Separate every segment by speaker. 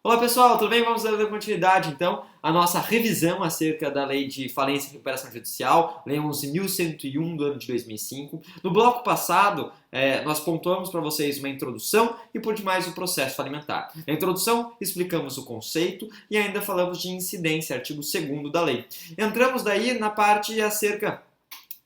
Speaker 1: Olá pessoal, tudo bem? Vamos dar continuidade então à nossa revisão acerca da Lei de Falência e Recuperação Judicial, Lei 11.101 do ano de 2005. No bloco passado, nós pontuamos para vocês uma introdução e por demais o processo falimentar. Na introdução, explicamos o conceito e ainda falamos de incidência, artigo 2º da lei. Entramos daí na parte acerca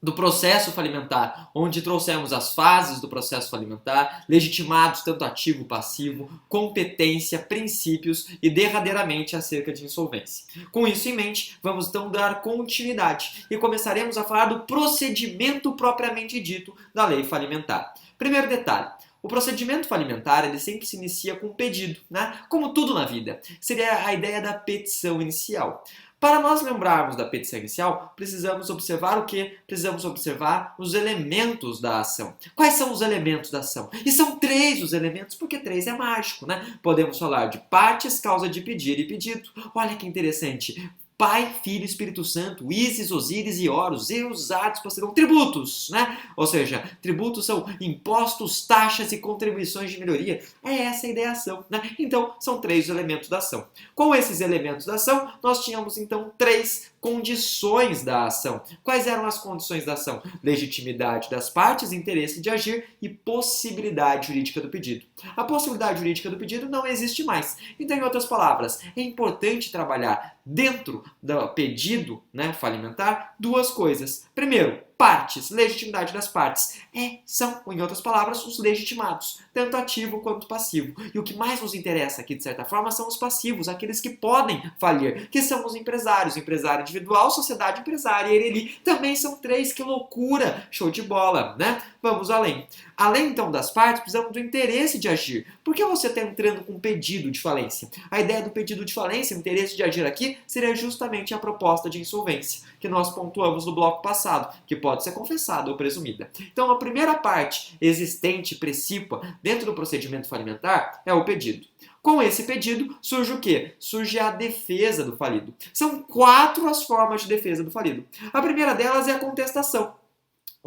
Speaker 1: do processo falimentar, onde trouxemos as fases do processo falimentar, legitimados tanto ativo e passivo, competência, princípios e derradeiramente acerca de insolvência. Com isso em mente, vamos então dar continuidade e começaremos a falar do procedimento propriamente dito da lei falimentar. Primeiro detalhe. O procedimento falimentar ele sempre se inicia com um pedido, né? Como tudo na vida. Seria a ideia da petição inicial. Para nós lembrarmos da petição inicial, precisamos observar o quê? Precisamos observar os elementos da ação. Quais são os elementos da ação? E são 3 os elementos, porque 3 é mágico, né? Podemos falar de partes, causa de pedir e pedido. Olha que interessante. Pai, Filho e Espírito Santo, Ísis, Osíris e Horus, Zeus, Hades, Poseidon, tributos, né? Ou seja, tributos são impostos, taxas e contribuições de melhoria. É essa a ideação, né? Então, são 3 elementos da ação. Com esses elementos da ação, nós tínhamos então 3 condições da ação. Quais eram as condições da ação? Legitimidade das partes, interesse de agir e possibilidade jurídica do pedido. A possibilidade jurídica do pedido não existe mais. Então, em outras palavras, é importante trabalhar dentro do pedido, né, falimentar, 2 coisas. Primeiro, partes, legitimidade das partes. São, em outras palavras, os legitimados, tanto ativo quanto passivo. E o que mais nos interessa aqui, de certa forma, são os passivos, aqueles que podem falir, que são os empresários. Empresário individual, sociedade empresária e ele também são 3, que loucura! Show de bola, né? Vamos além. Além, então, das partes, precisamos do interesse de agir. Por que você está entrando com um pedido de falência? A ideia do pedido de falência, o interesse de agir aqui, seria justamente a proposta de insolvência, que nós pontuamos no bloco passado, que pode ser confessada ou presumida. Então, a primeira parte existente, precípua, dentro do procedimento falimentar, é o pedido. Com esse pedido, surge o quê? Surge a defesa do falido. São 4 as formas de defesa do falido. A primeira delas é a contestação,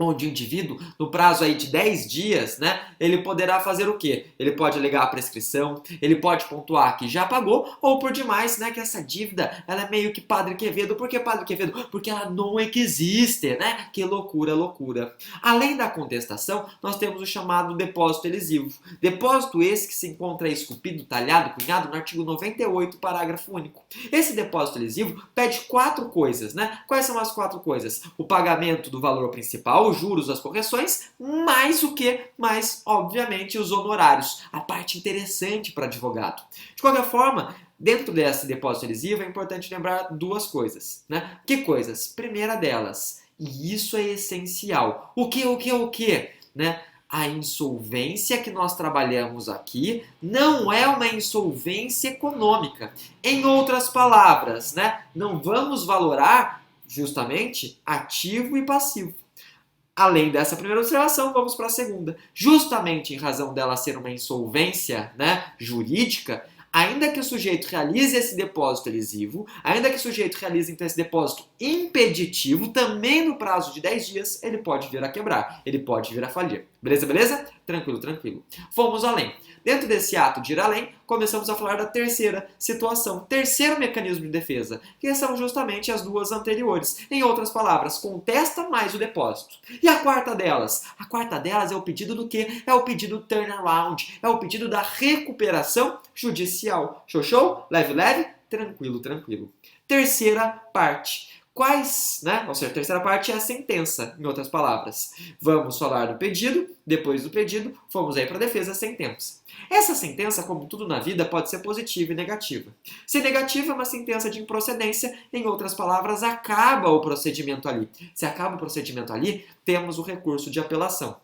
Speaker 1: onde o indivíduo, no prazo aí de 10 dias, né, ele poderá fazer o quê? Ele pode alegar a prescrição, ele pode pontuar que já pagou, ou por demais, né, que essa dívida, ela é meio que Padre Quevedo. Por que Padre Quevedo? Porque ela não existe, né? Que loucura, loucura. Além da contestação, nós temos o chamado depósito elisivo. Depósito esse que se encontra esculpido, talhado, cunhado no artigo 98, parágrafo único. Esse depósito elisivo pede 4 coisas, né? Quais são as 4 coisas? O pagamento do valor principal, os juros, as correções, mais o que? Mais, obviamente, os honorários. A parte interessante para advogado. De qualquer forma, dentro desse depósito elisivo é importante lembrar 2 coisas, né? Que coisas? Primeira delas, e isso é essencial. O que? Né? A insolvência que nós trabalhamos aqui não é uma insolvência econômica. Em outras palavras, né? Não vamos valorar justamente ativo e passivo. Além dessa primeira observação, vamos para a segunda. Justamente em razão dela ser uma insolvência, né, jurídica, ainda que o sujeito realize esse depósito elisivo, ainda que o sujeito realize então esse depósito impeditivo, também no prazo de 10 dias, ele pode vir a quebrar, ele pode vir a falir. Beleza, beleza? Tranquilo, tranquilo. Fomos além. Dentro desse ato de ir além, começamos a falar da terceira situação, terceiro mecanismo de defesa, que são justamente as 2 anteriores. Em outras palavras, contesta mais o depósito. E a quarta delas? A quarta delas é o pedido do quê? É o pedido turnaround, é o pedido da recuperação judicial. Show, show? Leve, leve? Tranquilo, tranquilo. Terceira parte. Quais, né? Ou seja, a terceira parte é a sentença, em outras palavras. Vamos falar do pedido, depois do pedido, fomos aí para a defesa, a sentença. Essa sentença, como tudo na vida, pode ser positiva e negativa. Se negativa, é uma sentença de improcedência, em outras palavras, acaba o procedimento ali. Se acaba o procedimento ali, temos o recurso de apelação.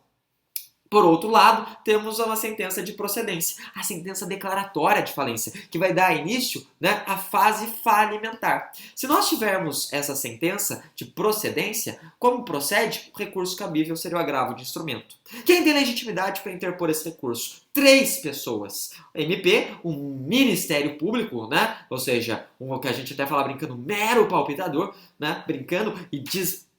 Speaker 1: Por outro lado, temos uma sentença de procedência, a sentença declaratória de falência, que vai dar início, né, à fase falimentar. Se nós tivermos essa sentença de procedência, como procede, o recurso cabível seria o agravo de instrumento. Quem tem legitimidade para interpor esse recurso? 3 pessoas. O MP, um Ministério Público, né, ou seja, o que a gente até fala brincando, mero palpitador, né, brincando e diz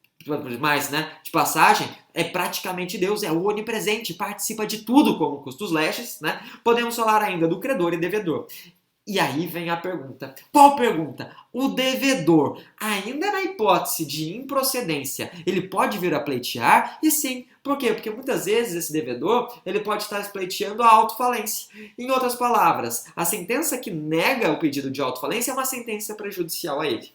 Speaker 1: mais, né, de passagem, é praticamente Deus, é o onipresente, participa de tudo como custos leges, né? Podemos falar ainda do credor e devedor. E aí vem a pergunta. Qual pergunta? O devedor, ainda na hipótese de improcedência, ele pode vir a pleitear? E sim. Por quê? Porque muitas vezes esse devedor ele pode estar pleiteando a autofalência. Em outras palavras, a sentença que nega o pedido de autofalência é uma sentença prejudicial a ele.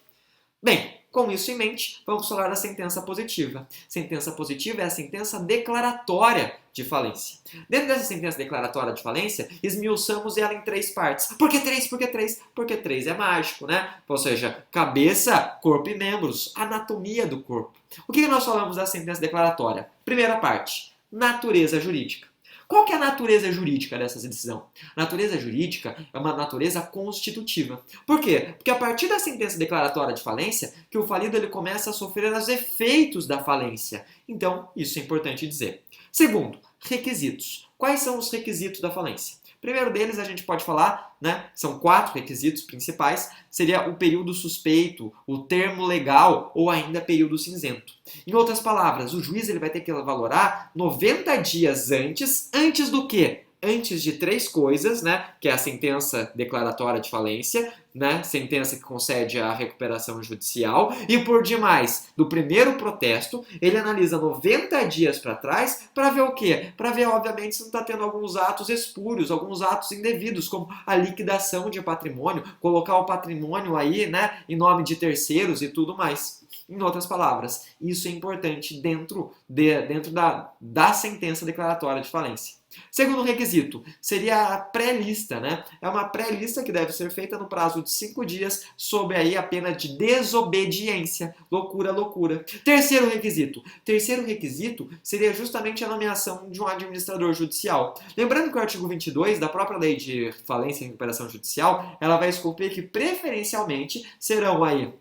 Speaker 1: Bem, com isso em mente, vamos falar da sentença positiva. Sentença positiva é a sentença declaratória de falência. Dentro dessa sentença declaratória de falência, esmiuçamos ela em 3 partes. Por que 3? Por que 3? Porque 3 é mágico, né? Ou seja, cabeça, corpo e membros, anatomia do corpo. O que nós falamos da sentença declaratória? Primeira parte, natureza jurídica. Qual que é a natureza jurídica dessa decisão? A natureza jurídica é uma natureza constitutiva. Por quê? Porque a partir da sentença declaratória de falência, que o falido ele começa a sofrer os efeitos da falência. Então, isso é importante dizer. Segundo, requisitos. Quais são os requisitos da falência? Primeiro deles, a gente pode falar, né? São 4 requisitos principais. Seria o período suspeito, o termo legal ou ainda período cinzento. Em outras palavras, o juiz ele vai ter que valorar 90 dias antes do quê? Antes de 3 coisas, né? Que é a sentença declaratória de falência, né? Sentença que concede a recuperação judicial. E por demais, do primeiro protesto, ele analisa 90 dias para trás para ver o quê? Para ver, obviamente, se não está tendo alguns atos espúrios, alguns atos indevidos, como a liquidação de patrimônio, colocar o patrimônio aí, né? Em nome de terceiros e tudo mais. Em outras palavras, isso é importante dentro da sentença declaratória de falência. Segundo requisito, seria a pré-lista, né? É uma pré-lista que deve ser feita no prazo de 5 dias, sob aí a pena de desobediência. Loucura, loucura. Terceiro requisito. Terceiro requisito seria justamente a nomeação de um administrador judicial. Lembrando que o artigo 22 da própria lei de falência e recuperação judicial, ela vai esculpir que preferencialmente serão aí,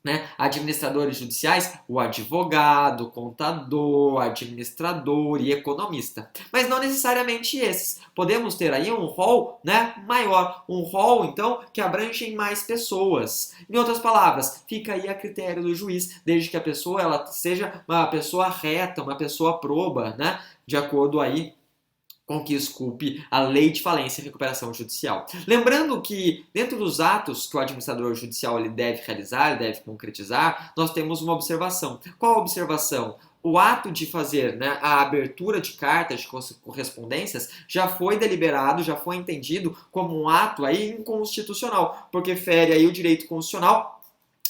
Speaker 1: né, administradores judiciais, o advogado, o contador, administrador e economista. Mas não necessariamente esses. Podemos ter aí um rol, né, maior. Um rol, então, que abrange mais pessoas. Em outras palavras, fica aí a critério do juiz, desde que a pessoa ela seja uma pessoa reta, uma pessoa proba, né, de acordo aí com que esculpe a lei de falência e recuperação judicial. Lembrando que dentro dos atos que o administrador judicial ele deve realizar, ele deve concretizar, nós temos uma observação. Qual a observação? O ato de fazer, né, a abertura de cartas de correspondências já foi deliberado, já foi entendido como um ato aí inconstitucional, porque fere aí o direito constitucional,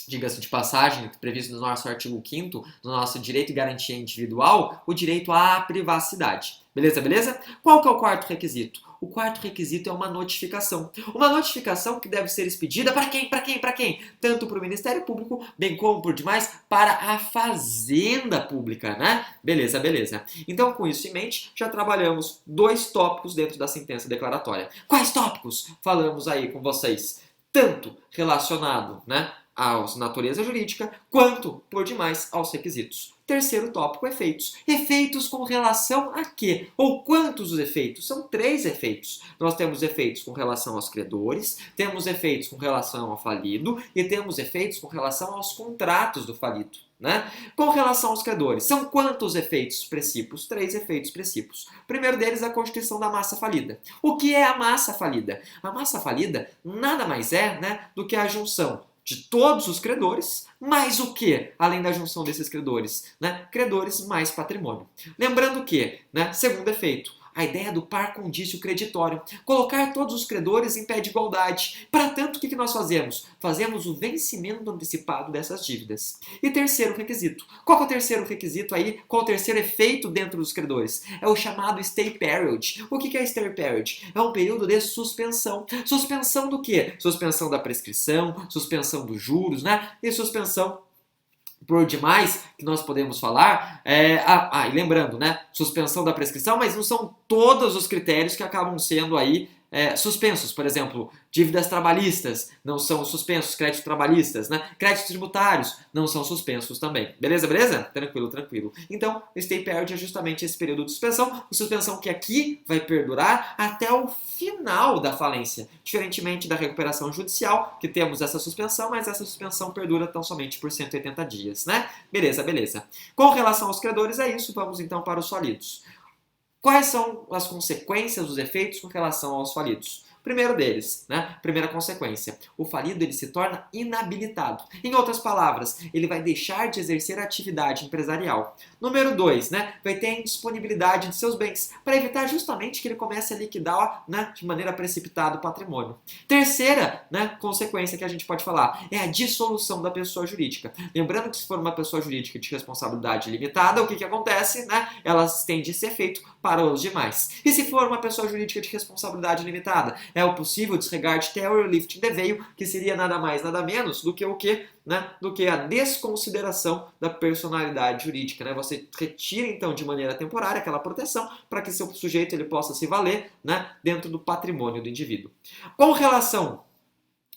Speaker 1: diga-se de passagem, previsto no nosso artigo 5º, no nosso direito e garantia individual, o direito à privacidade. Beleza, beleza? Qual que é o quarto requisito? O quarto requisito é uma notificação. Uma notificação que deve ser expedida para quem? Para quem? Para quem? Tanto para o Ministério Público, bem como, por demais, para a Fazenda Pública, né? Beleza, beleza. Então, com isso em mente, já trabalhamos 2 tópicos dentro da sentença declaratória. Quais tópicos? Falamos aí com vocês. Tanto relacionado, né, à natureza jurídica, quanto, por demais, aos requisitos. Terceiro tópico, efeitos. Efeitos com relação a quê? Ou quantos os efeitos? São 3 efeitos. Nós temos efeitos com relação aos credores, temos efeitos com relação ao falido e temos efeitos com relação aos contratos do falido. Né? Com relação aos credores, são quantos efeitos precípios? 3 efeitos precípios. O primeiro deles é a constituição da massa falida. O que é a massa falida? A massa falida nada mais é, né, do que a junção de todos os credores, mais o que? Além da junção desses credores, né? Credores mais patrimônio. Lembrando que, né, segundo efeito, a ideia do par condício creditório. Colocar todos os credores em pé de igualdade. Para tanto, o que nós fazemos? Fazemos o vencimento antecipado dessas dívidas. E terceiro requisito. Qual é o terceiro requisito aí? Qual é o terceiro efeito dentro dos credores? É o chamado stay period. O que é stay period? É um período de suspensão. Suspensão do quê? Suspensão da prescrição, suspensão dos juros, né? E suspensão por demais que nós podemos falar, e lembrando, né, suspensão da prescrição, mas não são todos os critérios que acabam sendo aí suspensos. Por exemplo, dívidas trabalhistas não são suspensos, créditos trabalhistas, né? Créditos tributários não são suspensos também. Beleza, beleza? Tranquilo, tranquilo. Então, o stay period é justamente esse período de suspensão que aqui vai perdurar até o final da falência. Diferentemente da recuperação judicial, que temos essa suspensão, mas essa suspensão perdura tão somente por 180 dias, né? Beleza, beleza. Com relação aos credores é isso, vamos então para os falidos. Quais são as consequências, os efeitos com relação aos falidos? Primeiro deles, né? Primeira consequência, o falido ele se torna inabilitado. Em outras palavras, ele vai deixar de exercer a atividade empresarial. Número 2, né? Vai ter a indisponibilidade de seus bens, para evitar justamente que ele comece a liquidar, né, de maneira precipitada o patrimônio. Terceira, né, consequência que a gente pode falar é a dissolução da pessoa jurídica. Lembrando que se for uma pessoa jurídica de responsabilidade limitada, o que acontece? Né? Ela tende a ser feito para os demais. E se for uma pessoa jurídica de responsabilidade limitada, é o possível disregard theory lifting the veil, que seria nada mais, nada menos do que o quê? Né? Do que a desconsideração da personalidade jurídica. Né? Você retira, então, de maneira temporária aquela proteção para que seu sujeito ele possa se valer, né, dentro do patrimônio do indivíduo. Com relação,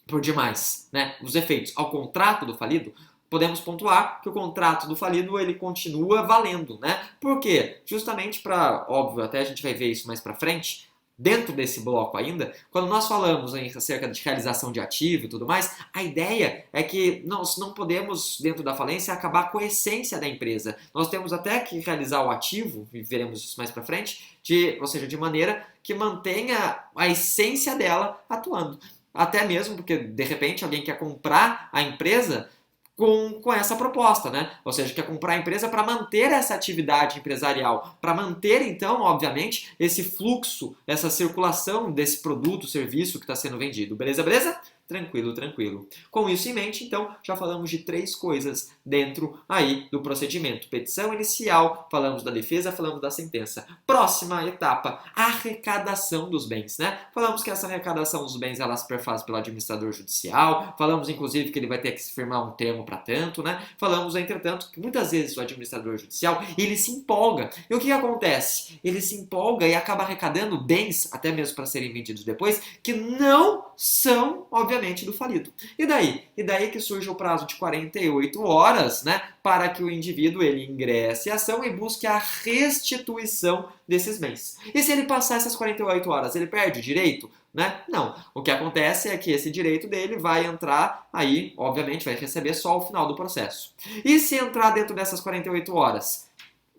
Speaker 1: por demais, né, os efeitos ao contrato do falido, podemos pontuar que o contrato do falido ele continua valendo, né? Por quê? Justamente para, óbvio, até a gente vai ver isso mais para frente, dentro desse bloco ainda, quando nós falamos acerca de realização de ativo e tudo mais, a ideia é que nós não podemos, dentro da falência, acabar com a essência da empresa. Nós temos até que realizar o ativo, e veremos isso mais para frente, ou seja, de maneira que mantenha a essência dela atuando. Até mesmo porque, de repente, alguém quer comprar a empresa com essa proposta, né? Ou seja, quer comprar a empresa para manter essa atividade empresarial, para manter, então, obviamente, esse fluxo, essa circulação desse produto, serviço que está sendo vendido. Beleza, beleza? Tranquilo, tranquilo. Com isso em mente, então, já falamos de 3 coisas dentro aí do procedimento. Petição inicial, falamos da defesa, falamos da sentença. Próxima etapa, arrecadação dos bens, né? Falamos que essa arrecadação dos bens, ela se perfaz pelo administrador judicial, falamos, inclusive, que ele vai ter que se firmar um termo para tanto, né? Falamos, entretanto, que muitas vezes o administrador judicial, ele se empolga. E o que acontece? Ele se empolga e acaba arrecadando bens, até mesmo para serem vendidos depois, que não são, obviamente, do falido. E daí? E daí que surge o prazo de 48 horas, né, para que o indivíduo ele ingresse a ação e busque a restituição desses bens. E se ele passar essas 48 horas, ele perde o direito? Né? Não. O que acontece é que esse direito dele vai entrar aí, obviamente, vai receber só ao final do processo. E se entrar dentro dessas 48 horas,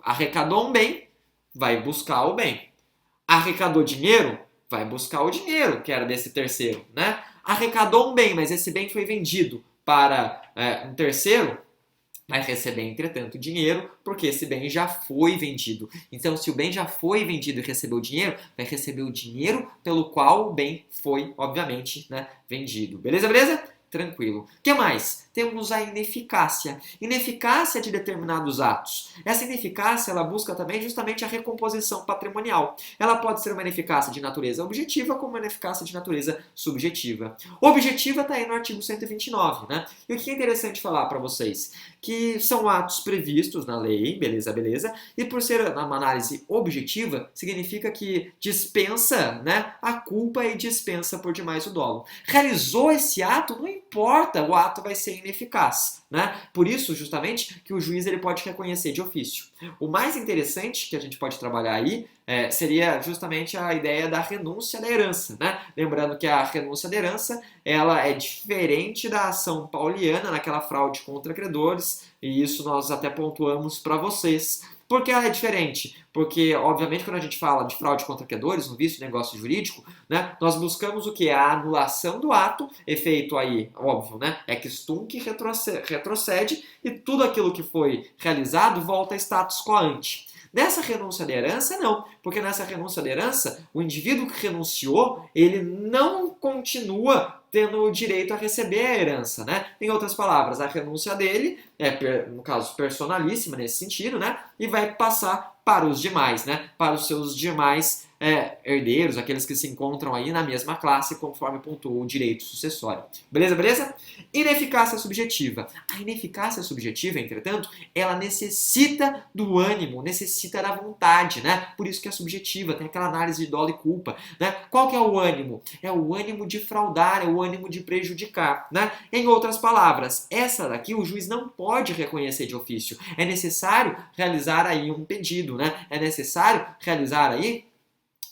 Speaker 1: arrecadou um bem, vai buscar o bem. Arrecadou dinheiro, vai buscar o dinheiro, que era desse terceiro, né? Arrecadou um bem, mas esse bem foi vendido para um terceiro, vai receber, entretanto, dinheiro, porque esse bem já foi vendido. Então, se o bem já foi vendido e recebeu dinheiro, vai receber o dinheiro pelo qual o bem foi, obviamente, né, vendido. Beleza, beleza? Tranquilo. O que mais? Temos a ineficácia. Ineficácia de determinados atos. Essa ineficácia, ela busca também justamente a recomposição patrimonial. Ela pode ser uma ineficácia de natureza objetiva, como uma ineficácia de natureza subjetiva. Objetiva está aí no artigo 129, né? E o que é interessante falar para vocês? Que são atos previstos na lei, beleza, beleza, e por ser uma análise objetiva, significa que dispensa, né, a culpa e dispensa por demais o dolo. Realizou esse ato, não importa, o ato vai ser ineficaz, né? Por isso, justamente, que o juiz ele pode reconhecer de ofício. O mais interessante que a gente pode trabalhar aí seria justamente a ideia da renúncia da herança, né? Lembrando que a renúncia da herança ela é diferente da ação pauliana naquela fraude contra credores, e isso nós até pontuamos para vocês. Por que ela é diferente? Porque, obviamente, quando a gente fala de fraude contra credores, no vício de negócio jurídico, né, nós buscamos o que? A anulação do ato, efeito aí, óbvio, né, ex tunc retrocede e tudo aquilo que foi realizado volta a status quo ante. Nessa renúncia de herança, não, porque nessa renúncia de herança, o indivíduo que renunciou, ele não continua tendo o direito a receber a herança, né? Em outras palavras, a renúncia dele é, no caso, personalíssima nesse sentido, né? E vai passar para os demais, né? Para os seus demais herdeiros, aqueles que se encontram aí na mesma classe, conforme pontuou o direito sucessório. Beleza, beleza? Ineficácia subjetiva. A ineficácia subjetiva, entretanto, ela necessita do ânimo, necessita da vontade, né? Por isso que é subjetiva, tem aquela análise de dolo e culpa, né? Qual que é o ânimo? É o ânimo de fraudar, é o ânimo de prejudicar, né? Em outras palavras, essa daqui o juiz não pode reconhecer de ofício. É necessário realizar aí um pedido, né? É necessário realizar aí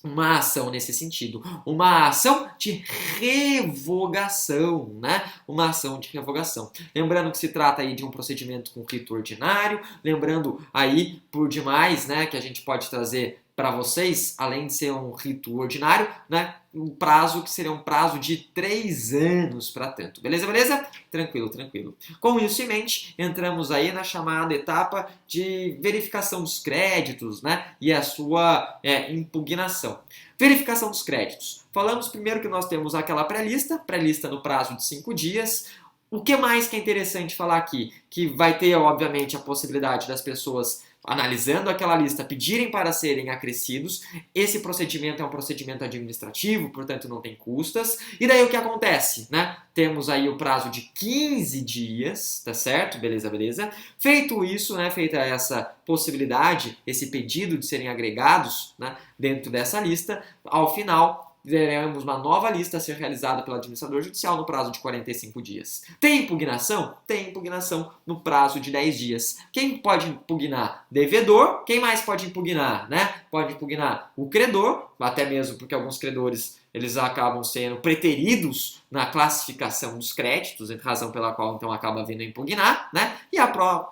Speaker 1: uma ação nesse sentido, uma ação de revogação, né? Uma ação de revogação. Lembrando que se trata aí de um procedimento com rito ordinário, lembrando aí, por demais, né, que a gente pode trazer para vocês, além de ser um rito ordinário, né, um prazo que seria um prazo de 3 anos para tanto. Beleza, beleza? Tranquilo, tranquilo. Com isso em mente, entramos aí na chamada etapa de verificação dos créditos, né, e a sua impugnação. Verificação dos créditos. Falamos primeiro que nós temos aquela pré-lista no prazo de 5 dias. O que mais que é interessante falar aqui? Que vai ter, obviamente, a possibilidade das pessoas, analisando aquela lista, pedirem para serem acrescidos. Esse procedimento é um procedimento administrativo, portanto não tem custas. E daí o que acontece, né? Temos aí o prazo de 15 dias, tá certo? Beleza, beleza. Feito isso, né? Feita essa possibilidade, esse pedido de serem agregados, né, dentro dessa lista, ao final veremos uma nova lista a ser realizada pelo administrador judicial no prazo de 45 dias. Tem impugnação? Tem impugnação no prazo de 10 dias. Quem pode impugnar? Devedor. Quem mais pode impugnar, né? Pode impugnar o credor, até mesmo porque alguns credores eles acabam sendo preteridos na classificação dos créditos, razão pela qual então acaba vindo a impugnar, né? E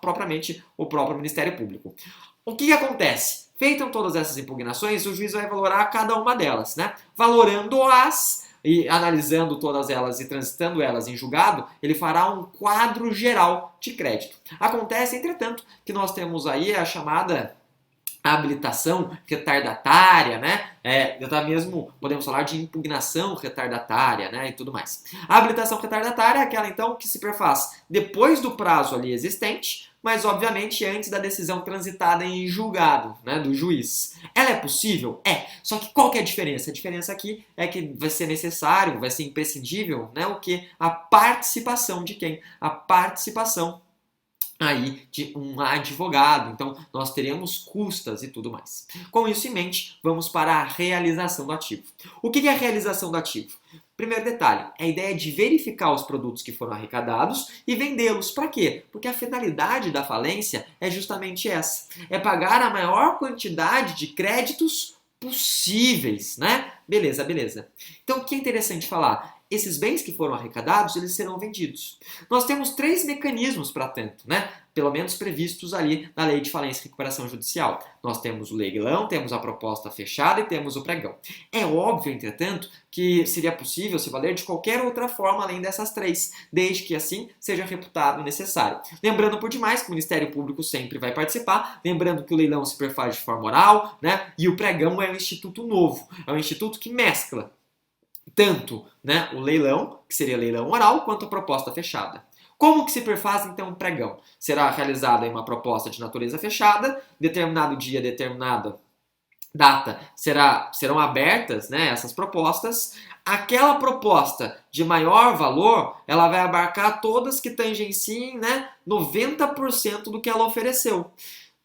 Speaker 1: propriamente o próprio Ministério Público. O que acontece? Feitas todas essas impugnações, o juiz vai valorar cada uma delas, né? Valorando-as e analisando todas elas e transitando elas em julgado, ele fará um quadro geral de crédito. Acontece, entretanto, que nós temos aí a chamada habilitação retardatária, né? Até mesmo podemos falar de impugnação retardatária, né? E tudo mais. A habilitação retardatária é aquela, então, que se perfaz depois do prazo ali existente, mas obviamente antes da decisão transitada em julgado, né, do juiz. Ela é possível? É. Só que qual que é a diferença? A diferença aqui é que vai ser necessário, vai ser imprescindível, né, o que? A participação de quem? A participação aí de um advogado. Então, nós teremos custas e tudo mais. Com isso em mente, vamos para a realização do ativo. O que é a realização do ativo? Primeiro detalhe, a ideia é de verificar os produtos que foram arrecadados e vendê-los. Para quê? Porque a finalidade da falência é justamente essa. É pagar a maior quantidade de créditos possíveis, né? Beleza, beleza. Então, o que é interessante falar? Esses bens que foram arrecadados, eles serão vendidos. Nós temos 3 mecanismos para tanto, né? Pelo menos previstos ali na Lei de Falência e Recuperação Judicial. Nós temos o leilão, temos a proposta fechada e temos o pregão. É óbvio, entretanto, que seria possível se valer de qualquer outra forma além dessas 3, desde que assim seja reputado necessário. Lembrando por demais que o Ministério Público sempre vai participar, lembrando que o leilão se perfaz de forma oral, né? E o pregão é um instituto novo, é um instituto que mescla tanto, né, o leilão, que seria leilão oral, quanto a proposta fechada. Como que se perfaz então o pregão? Será realizada em uma proposta de natureza fechada, determinado dia, determinada data serão abertas, né, essas propostas. Aquela proposta de maior valor, ela vai abarcar todas que tangenciem, né, 90% do que ela ofereceu.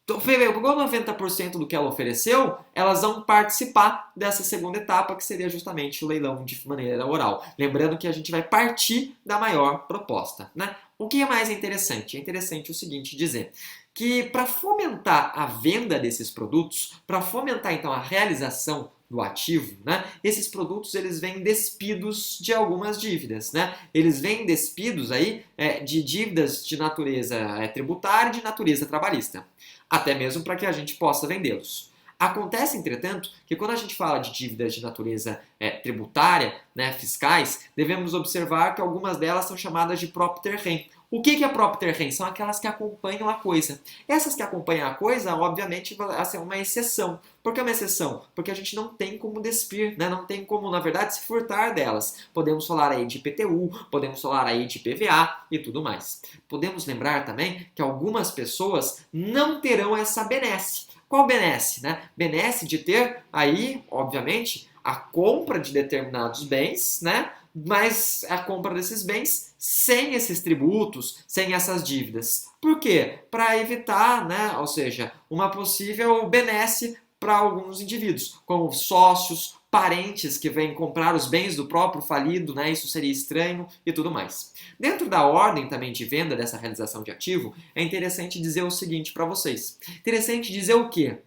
Speaker 1: Então, pegou 90% do que ela ofereceu, elas vão participar dessa segunda etapa, que seria justamente o leilão de maneira oral. Lembrando que a gente vai partir da maior proposta, né? O que é mais interessante? É interessante o seguinte dizer, que para fomentar a venda desses produtos, para fomentar então a realização do ativo, né? Esses produtos eles vêm despidos de algumas dívidas, né? Eles vêm despidos aí de dívidas de natureza tributária e de natureza trabalhista, até mesmo para que a gente possa vendê-los. Acontece, entretanto, que quando a gente fala de dívidas de natureza tributária, né, fiscais, devemos observar que algumas delas são chamadas de propter rem. O que é propter rem? São aquelas que acompanham a coisa. Essas que acompanham a coisa, obviamente, vai ser uma exceção. Por que uma exceção? Porque a gente não tem como despir, né? Não tem como, na verdade, se furtar delas. Podemos falar aí de IPTU, podemos falar aí de IPVA e tudo mais. Podemos lembrar também que algumas pessoas não terão essa benesse. Qual benesse, né? Benesse de ter aí, obviamente, a compra de determinados bens, né? Mas a compra desses bens sem esses tributos, sem essas dívidas. Por quê? Para evitar, né? Ou seja, uma possível benesse para alguns indivíduos, como sócios, parentes que vêm comprar os bens do próprio falido, né? Isso seria estranho e tudo mais. Dentro da ordem também de venda dessa realização de ativo, é interessante dizer o seguinte para vocês. Interessante dizer o quê?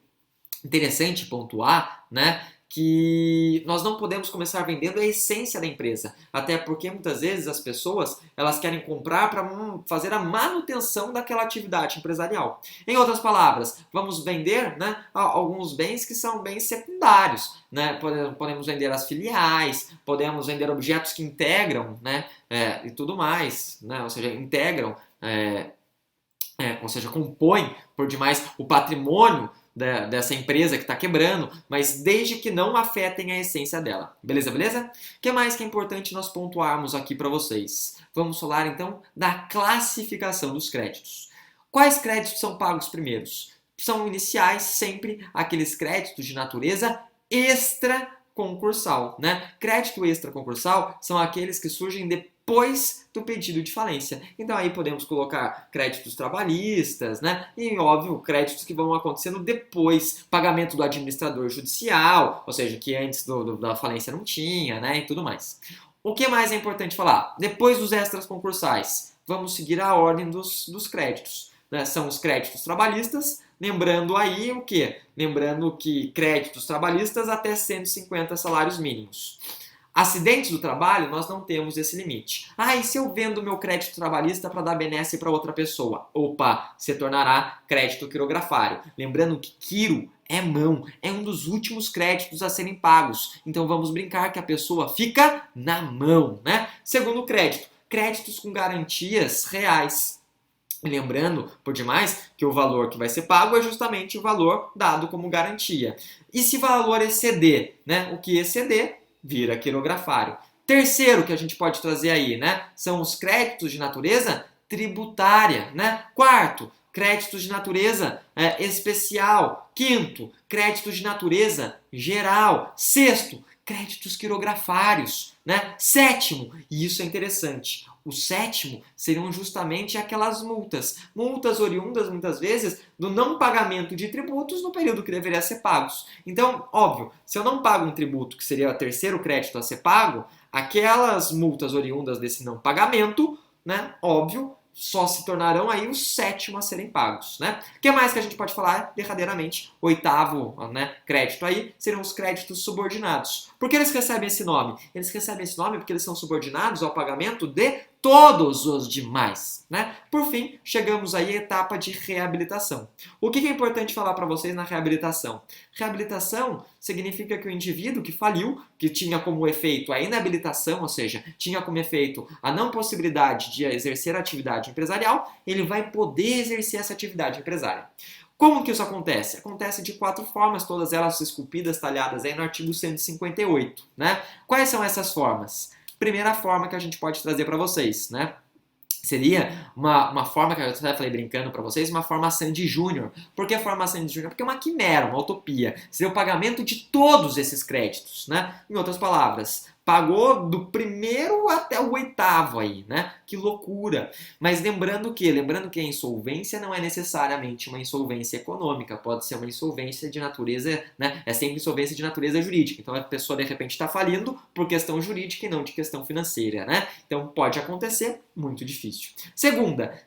Speaker 1: Interessante pontuar, né, que nós não podemos começar vendendo a essência da empresa, até porque muitas vezes as pessoas elas querem comprar para fazer a manutenção daquela atividade empresarial. Em outras palavras, vamos vender, né, alguns bens que são bens secundários, né? Podemos vender as filiais, podemos vender objetos que integram, né, e tudo mais, né? Ou seja, integram, ou seja, compõem por demais o patrimônio dessa empresa que está quebrando, mas desde que não afetem a essência dela. Beleza, beleza? O que mais que é importante nós pontuarmos aqui para vocês? Vamos falar então da classificação dos créditos. Quais créditos são pagos primeiros? São iniciais sempre aqueles créditos de natureza extraconcursal, né? Crédito extraconcursal são aqueles que surgem depois do pedido de falência. Então aí podemos colocar créditos trabalhistas, né? E óbvio, créditos que vão acontecendo depois, pagamento do administrador judicial, ou seja, que antes da falência não tinha, né? E tudo mais. O que mais é importante falar? Depois dos extras concursais, vamos seguir a ordem dos créditos, né? São os créditos trabalhistas, lembrando aí o quê? Lembrando que créditos trabalhistas até 150 salários mínimos. Acidentes do trabalho, nós não temos esse limite. E se eu vendo meu crédito trabalhista para dar benesse para outra pessoa? Opa, se tornará crédito quirografário. Lembrando que quiro é mão, é um dos últimos créditos a serem pagos. Então vamos brincar que a pessoa fica na mão, né? Segundo crédito, créditos com garantias reais. Lembrando, por demais, que o valor que vai ser pago é justamente o valor dado como garantia. E se valor exceder, né? O que exceder vira quirografário. Terceiro que a gente pode trazer aí, né? São os créditos de natureza tributária, né? Quarto, créditos de natureza especial. Quinto, créditos de natureza geral. Sexto, créditos quirografários, né? Sétimo, e isso é interessante, o sétimo seriam justamente aquelas multas. Multas oriundas, muitas vezes, do não pagamento de tributos no período que deveria ser pagos. Então, óbvio, se eu não pago um tributo, que seria o terceiro crédito a ser pago, aquelas multas oriundas desse não pagamento, né, óbvio, só se tornarão aí os sétimos a serem pagos, né? O que mais que a gente pode falar derradeiramente? Oitavo, né, crédito aí, seriam os créditos subordinados. Por que eles recebem esse nome? Eles recebem esse nome porque eles são subordinados ao pagamento de todos os demais, né? Por fim, chegamos aí à etapa de reabilitação. O que é importante falar para vocês na reabilitação? Reabilitação significa que o indivíduo que faliu, que tinha como efeito a inabilitação, ou seja, tinha como efeito a não possibilidade de exercer a atividade empresarial, ele vai poder exercer essa atividade empresária. Como que isso acontece? Acontece de 4 formas, todas elas esculpidas, talhadas aí no artigo 158, né? Quais são essas formas? Primeira forma que a gente pode trazer para vocês, né? Seria uma forma que eu até falei brincando para vocês, uma forma Sandy Júnior. Por que forma Sandy Júnior? Porque é uma quimera, uma utopia. Seria o pagamento de todos esses créditos, né? Em outras palavras, pagou do primeiro até o oitavo aí, né? Que loucura! Mas lembrando que a insolvência não é necessariamente uma insolvência econômica, pode ser uma insolvência de natureza, né? É sempre insolvência de natureza jurídica. Então a pessoa de repente está falindo por questão jurídica e não de questão financeira, né? Então pode acontecer, muito difícil. Segunda,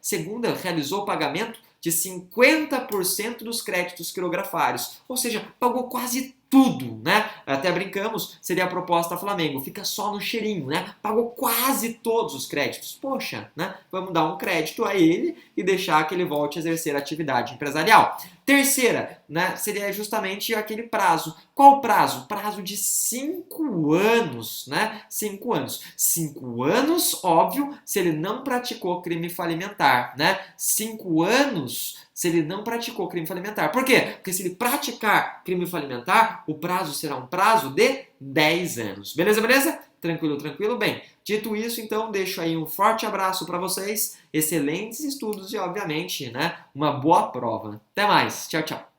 Speaker 1: realizou o pagamento de 50% dos créditos quirografários, ou seja, pagou quase tudo, né? Até brincamos, seria a proposta Flamengo, fica só no cheirinho, né? Pagou quase todos os créditos. Poxa, né? Vamos dar um crédito a ele e deixar que ele volte a exercer a atividade empresarial. Terceira, né? Seria justamente aquele prazo. Qual o prazo? Prazo de 5 anos, né? 5 anos. 5 anos, óbvio, se ele não praticou crime falimentar, né? 5 anos se ele não praticou crime falimentar. Por quê? Porque se ele praticar crime falimentar, o prazo será um prazo de 10 anos. Beleza, beleza? Tranquilo, tranquilo? Bem, dito isso, então, deixo aí um forte abraço para vocês, excelentes estudos e, obviamente, né, uma boa prova. Até mais. Tchau, tchau.